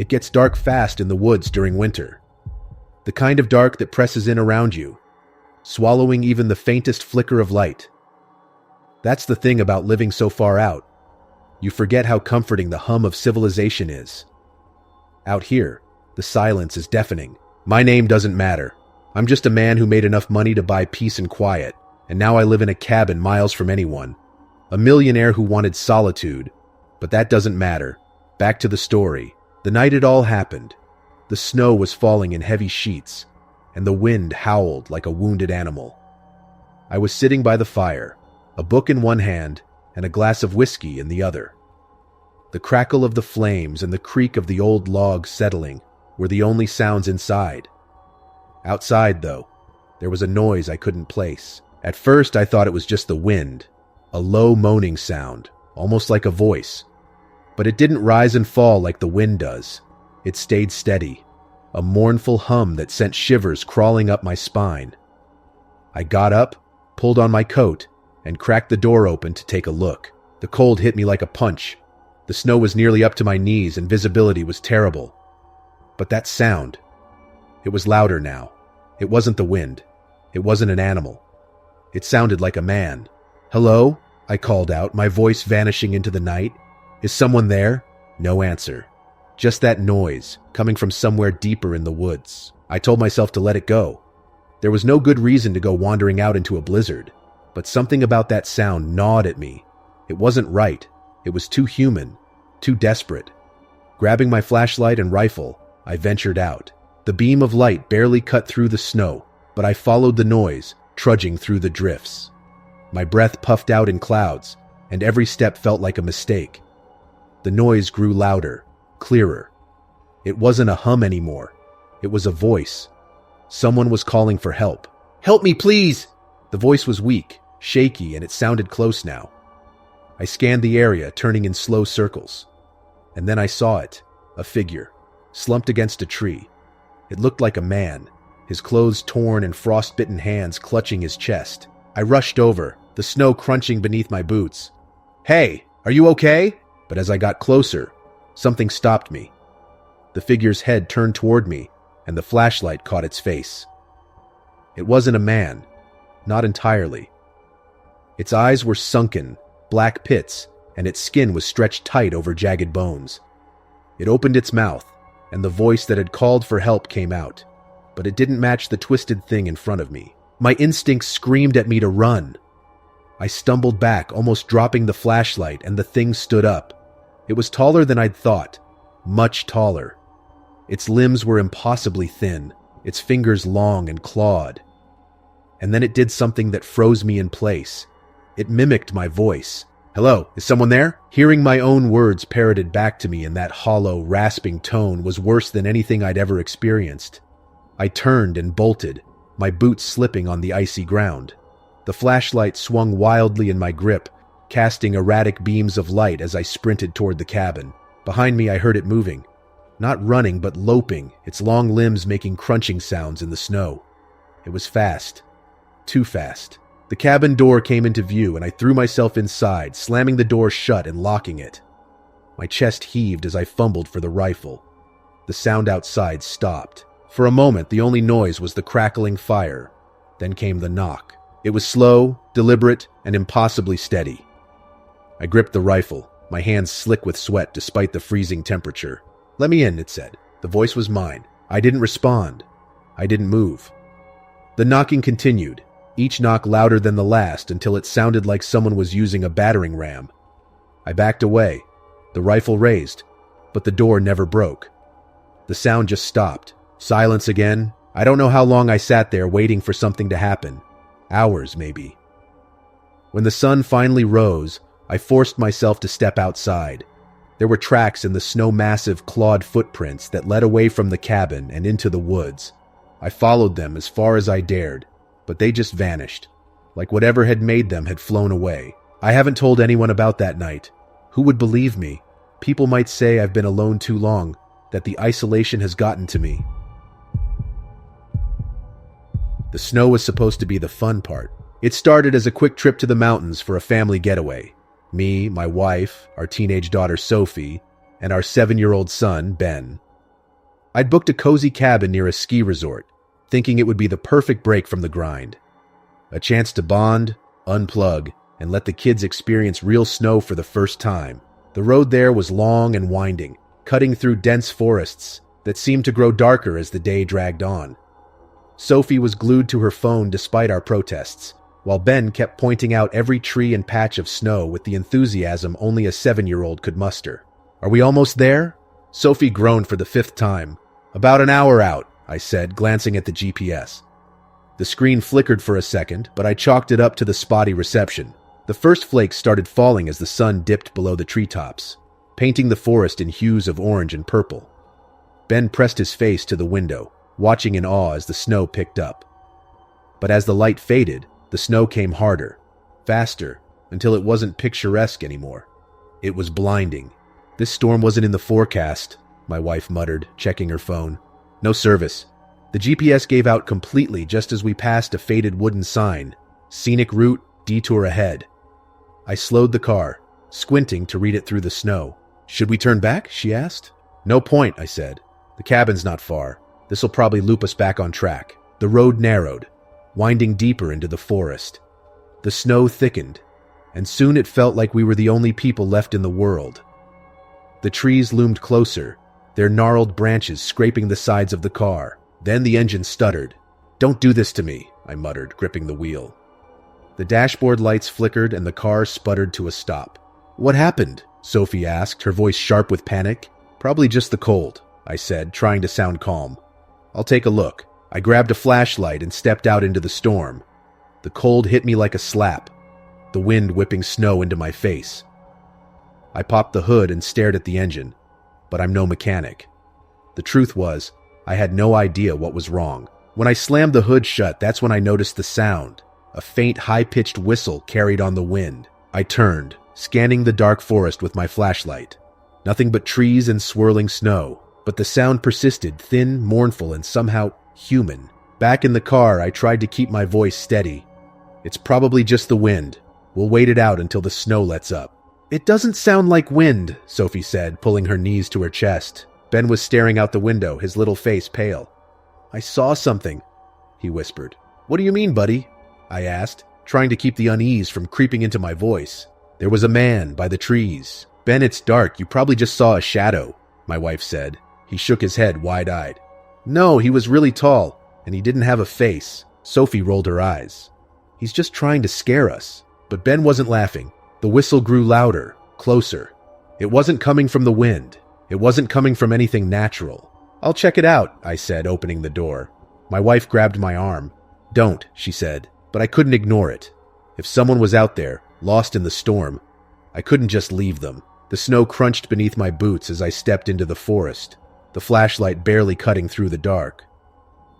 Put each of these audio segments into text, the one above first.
It gets dark fast in the woods during winter. The kind of dark that presses in around you, swallowing even the faintest flicker of light. That's the thing about living so far out. You forget how comforting the hum of civilization is. Out here, the silence is deafening. My name doesn't matter. I'm just a man who made enough money to buy peace and quiet, and now I live in a cabin miles from anyone. A millionaire who wanted solitude. But that doesn't matter. Back to the story. The night it all happened. The snow was falling in heavy sheets, and the wind howled like a wounded animal. I was sitting by the fire, a book in one hand and a glass of whiskey in the other. The crackle of the flames and the creak of the old logs settling were the only sounds inside. Outside, though, there was a noise I couldn't place. At first, I thought it was just the wind, a low moaning sound, almost like a voice. But it didn't rise and fall like the wind does. It stayed steady, a mournful hum that sent shivers crawling up my spine. I got up, pulled on my coat, and cracked the door open to take a look. The cold hit me like a punch. The snow was nearly up to my knees and visibility was terrible. But that sound, it was louder now. It wasn't the wind. It wasn't an animal. It sounded like a man. "Hello?" I called out, my voice vanishing into the night. "Is someone there?" No answer. Just that noise, coming from somewhere deeper in the woods. I told myself to let it go. There was no good reason to go wandering out into a blizzard, but something about that sound gnawed at me. It wasn't right. It was too human, too desperate. Grabbing my flashlight and rifle, I ventured out. The beam of light barely cut through the snow, but I followed the noise, trudging through the drifts. My breath puffed out in clouds, and every step felt like a mistake. The noise grew louder, clearer. It wasn't a hum anymore. It was a voice. Someone was calling for help. "Help me, please!" The voice was weak, shaky, and it sounded close now. I scanned the area, turning in slow circles. And then I saw it, a figure, slumped against a tree. It looked like a man, his clothes torn and frost-bitten hands clutching his chest. I rushed over, the snow crunching beneath my boots. "Hey, are you okay?" But as I got closer, something stopped me. The figure's head turned toward me, and the flashlight caught its face. It wasn't a man, not entirely. Its eyes were sunken, black pits, and its skin was stretched tight over jagged bones. It opened its mouth, and the voice that had called for help came out, but it didn't match the twisted thing in front of me. My instincts screamed at me to run. I stumbled back, almost dropping the flashlight, and the thing stood up. It was taller than I'd thought, much taller. Its limbs were impossibly thin, its fingers long and clawed. And then it did something that froze me in place. It mimicked my voice. "Hello, is someone there?" Hearing my own words parroted back to me in that hollow, rasping tone was worse than anything I'd ever experienced. I turned and bolted, my boots slipping on the icy ground. The flashlight swung wildly in my grip, casting erratic beams of light as I sprinted toward the cabin. Behind me I heard it moving. Not running, but loping, its long limbs making crunching sounds in the snow. It was fast. Too fast. The cabin door came into view, and I threw myself inside, slamming the door shut and locking it. My chest heaved as I fumbled for the rifle. The sound outside stopped. For a moment, the only noise was the crackling fire. Then came the knock. It was slow, deliberate, and impossibly steady. I gripped the rifle, my hands slick with sweat despite the freezing temperature. "Let me in," it said. The voice was mine. I didn't respond. I didn't move. The knocking continued, each knock louder than the last until it sounded like someone was using a battering ram. I backed away, the rifle raised, but the door never broke. The sound just stopped. Silence again. I don't know how long I sat there waiting for something to happen. Hours, maybe. When the sun finally rose, I forced myself to step outside. There were tracks in the snow-massive clawed footprints that led away from the cabin and into the woods. I followed them as far as I dared, but they just vanished, like whatever had made them had flown away. I haven't told anyone about that night. Who would believe me? People might say I've been alone too long, that the isolation has gotten to me. The snow was supposed to be the fun part. It started as a quick trip to the mountains for a family getaway. Me, my wife, our teenage daughter Sophie, and our 7-year-old son, Ben. I'd booked a cozy cabin near a ski resort, thinking it would be the perfect break from the grind. A chance to bond, unplug, and let the kids experience real snow for the first time. The road there was long and winding, cutting through dense forests that seemed to grow darker as the day dragged on. Sophie was glued to her phone despite our protests, while Ben kept pointing out every tree and patch of snow with the enthusiasm only a 7-year-old could muster. "Are we almost there?" Sophie groaned for the 5th time. "About an hour out," I said, glancing at the GPS. The screen flickered for a second, but I chalked it up to the spotty reception. The first flakes started falling as the sun dipped below the treetops, painting the forest in hues of orange and purple. Ben pressed his face to the window, watching in awe as the snow picked up. But as the light faded, the snow came harder, faster, until it wasn't picturesque anymore. It was blinding. "This storm wasn't in the forecast," my wife muttered, checking her phone. "No service." The GPS gave out completely just as we passed a faded wooden sign. "Scenic route, detour ahead." I slowed the car, squinting to read it through the snow. "Should we turn back?" she asked. "No point," I said. "The cabin's not far. This'll probably loop us back on track." The road narrowed, winding deeper into the forest. The snow thickened, and soon it felt like we were the only people left in the world. The trees loomed closer, their gnarled branches scraping the sides of the car. Then the engine stuttered. "Don't do this to me," I muttered, gripping the wheel. The dashboard lights flickered and the car sputtered to a stop. "What happened?" Sophie asked, her voice sharp with panic. "Probably just the cold," I said, trying to sound calm. "I'll take a look." I grabbed a flashlight and stepped out into the storm. The cold hit me like a slap, the wind whipping snow into my face. I popped the hood and stared at the engine, but I'm no mechanic. The truth was, I had no idea what was wrong. When I slammed the hood shut, that's when I noticed the sound. A faint, high-pitched whistle carried on the wind. I turned, scanning the dark forest with my flashlight. Nothing but trees and swirling snow, but the sound persisted, thin, mournful, and somehow human. Back in the car, I tried to keep my voice steady. "It's probably just the wind. We'll wait it out until the snow lets up." "It doesn't sound like wind," Sophie said, pulling her knees to her chest. Ben was staring out the window, his little face pale. "I saw something," he whispered. "What do you mean, buddy?" I asked, trying to keep the unease from creeping into my voice. "There was a man by the trees." "Ben, it's dark. You probably just saw a shadow," my wife said. He shook his head wide-eyed. "No, he was really tall, and he didn't have a face." Sophie rolled her eyes. "He's just trying to scare us." But Ben wasn't laughing. The whistle grew louder, closer. It wasn't coming from the wind. It wasn't coming from anything natural. "I'll check it out," I said, opening the door. My wife grabbed my arm. "Don't," she said, but I couldn't ignore it. If someone was out there, lost in the storm, I couldn't just leave them. The snow crunched beneath my boots as I stepped into the forest, the flashlight barely cutting through the dark.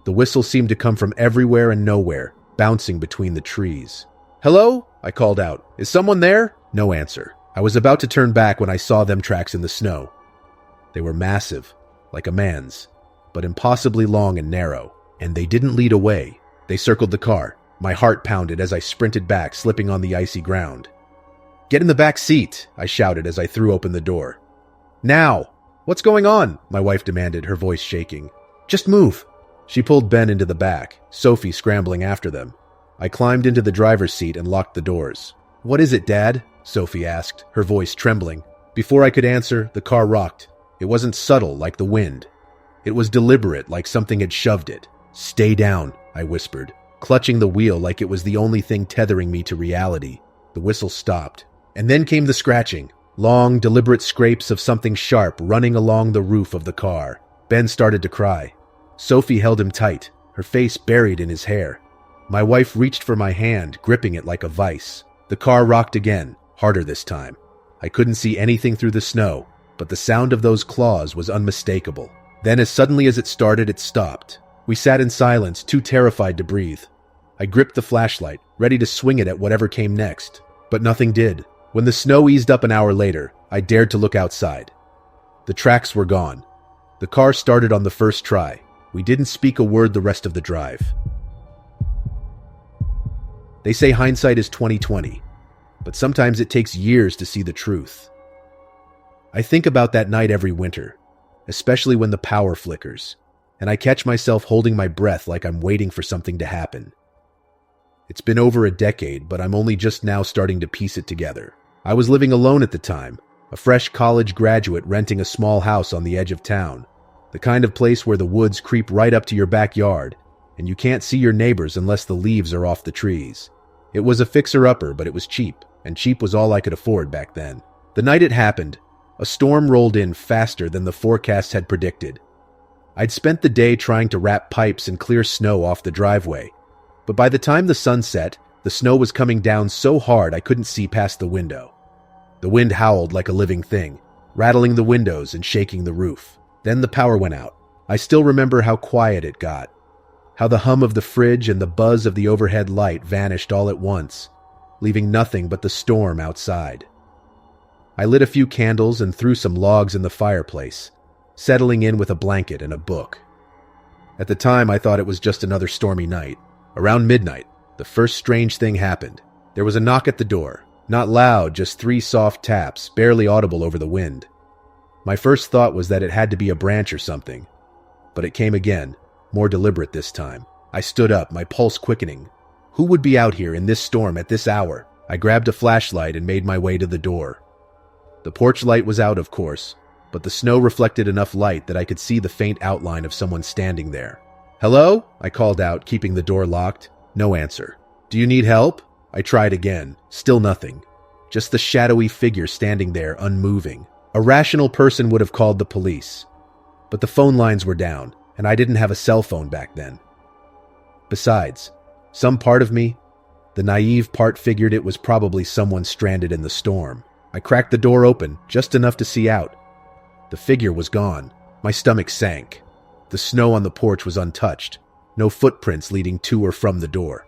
The whistle seemed to come from everywhere and nowhere, bouncing between the trees. "Hello?" I called out. "Is someone there?" No answer. I was about to turn back when I saw them tracks in the snow. They were massive, like a man's, but impossibly long and narrow. And they didn't lead away. They circled the car. My heart pounded as I sprinted back, slipping on the icy ground. "Get in the back seat," I shouted as I threw open the door. "Now!" "What's going on?" my wife demanded, her voice shaking. "Just move." She pulled Ben into the back, Sophie scrambling after them. I climbed into the driver's seat and locked the doors. "What is it, Dad?" Sophie asked, her voice trembling. Before I could answer, the car rocked. It wasn't subtle like the wind. It was deliberate, like something had shoved it. "Stay down," I whispered, clutching the wheel like it was the only thing tethering me to reality. The whistle stopped. And then came the scratching. Long, deliberate scrapes of something sharp running along the roof of the car. Ben started to cry. Sophie held him tight, her face buried in his hair. My wife reached for my hand, gripping it like a vice. The car rocked again, harder this time. I couldn't see anything through the snow, but the sound of those claws was unmistakable. Then, as suddenly as it started, it stopped. We sat in silence, too terrified to breathe. I gripped the flashlight, ready to swing it at whatever came next, but nothing did. When the snow eased up an hour later, I dared to look outside. The tracks were gone. The car started on the first try. We didn't speak a word the rest of the drive. They say hindsight is 20/20, but sometimes it takes years to see the truth. I think about that night every winter, especially when the power flickers, and I catch myself holding my breath like I'm waiting for something to happen. It's been over a decade, but I'm only just now starting to piece it together. I was living alone at the time, a fresh college graduate renting a small house on the edge of town, the kind of place where the woods creep right up to your backyard, and you can't see your neighbors unless the leaves are off the trees. It was a fixer-upper, but it was cheap, and cheap was all I could afford back then. The night it happened, a storm rolled in faster than the forecast had predicted. I'd spent the day trying to wrap pipes and clear snow off the driveway, but by the time the sun set, the snow was coming down so hard I couldn't see past the window. The wind howled like a living thing, rattling the windows and shaking the roof. Then the power went out. I still remember how quiet it got, how the hum of the fridge and the buzz of the overhead light vanished all at once, leaving nothing but the storm outside. I lit a few candles and threw some logs in the fireplace, settling in with a blanket and a book. At the time, I thought it was just another stormy night. Around midnight, the first strange thing happened. There was a knock at the door. Not loud, just 3 soft taps, barely audible over the wind. My first thought was that it had to be a branch or something, but it came again, more deliberate this time. I stood up, my pulse quickening. Who would be out here in this storm at this hour? I grabbed a flashlight and made my way to the door. The porch light was out, of course, but the snow reflected enough light that I could see the faint outline of someone standing there. "Hello?" I called out, keeping the door locked. No answer. "Do you need help?" I tried again. Still nothing. Just the shadowy figure standing there, unmoving. A rational person would have called the police. But the phone lines were down, and I didn't have a cell phone back then. Besides, some part of me, the naive part, figured it was probably someone stranded in the storm. I cracked the door open, just enough to see out. The figure was gone. My stomach sank. The snow on the porch was untouched. No footprints leading to or from the door.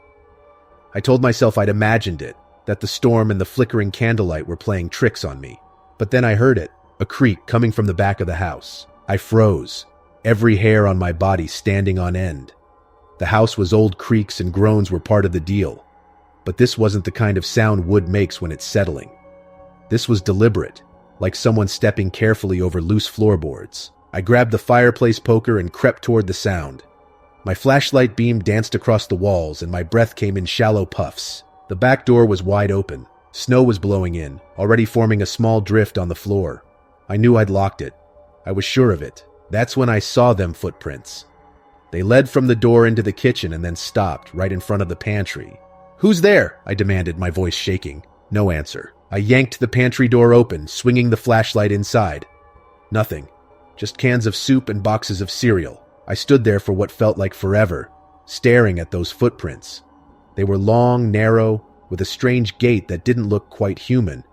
I told myself I'd imagined it, that the storm and the flickering candlelight were playing tricks on me. But then I heard it, a creak coming from the back of the house. I froze, every hair on my body standing on end. The house was old, creaks and groans were part of the deal. But this wasn't the kind of sound wood makes when it's settling. This was deliberate, like someone stepping carefully over loose floorboards. I grabbed the fireplace poker and crept toward the sound. My flashlight beam danced across the walls and my breath came in shallow puffs. The back door was wide open. Snow was blowing in, already forming a small drift on the floor. I knew I'd locked it. I was sure of it. That's when I saw them footprints. They led from the door into the kitchen and then stopped right in front of the pantry. "Who's there?" I demanded, my voice shaking. No answer. I yanked the pantry door open, swinging the flashlight inside. Nothing. Just cans of soup and boxes of cereal. I stood there for what felt like forever, staring at those footprints. They were long, narrow, with a strange gait that didn't look quite human.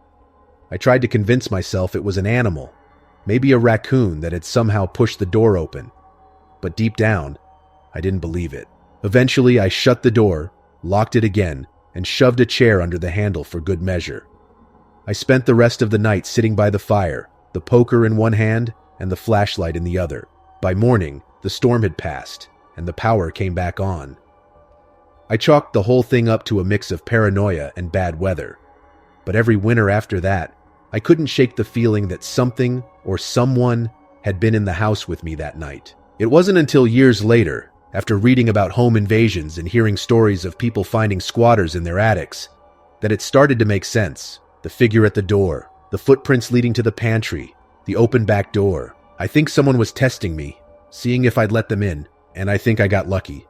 I tried to convince myself it was an animal, maybe a raccoon that had somehow pushed the door open. But deep down, I didn't believe it. Eventually, I shut the door, locked it again, and shoved a chair under the handle for good measure. I spent the rest of the night sitting by the fire, the poker in one hand and the flashlight in the other. By morning, the storm had passed, and the power came back on. I chalked the whole thing up to a mix of paranoia and bad weather. But every winter after that, I couldn't shake the feeling that something or someone had been in the house with me that night. It wasn't until years later, after reading about home invasions and hearing stories of people finding squatters in their attics, that it started to make sense. The figure at the door, the footprints leading to the pantry, the open back door. I think someone was testing me, seeing if I'd let them in, and I think I got lucky.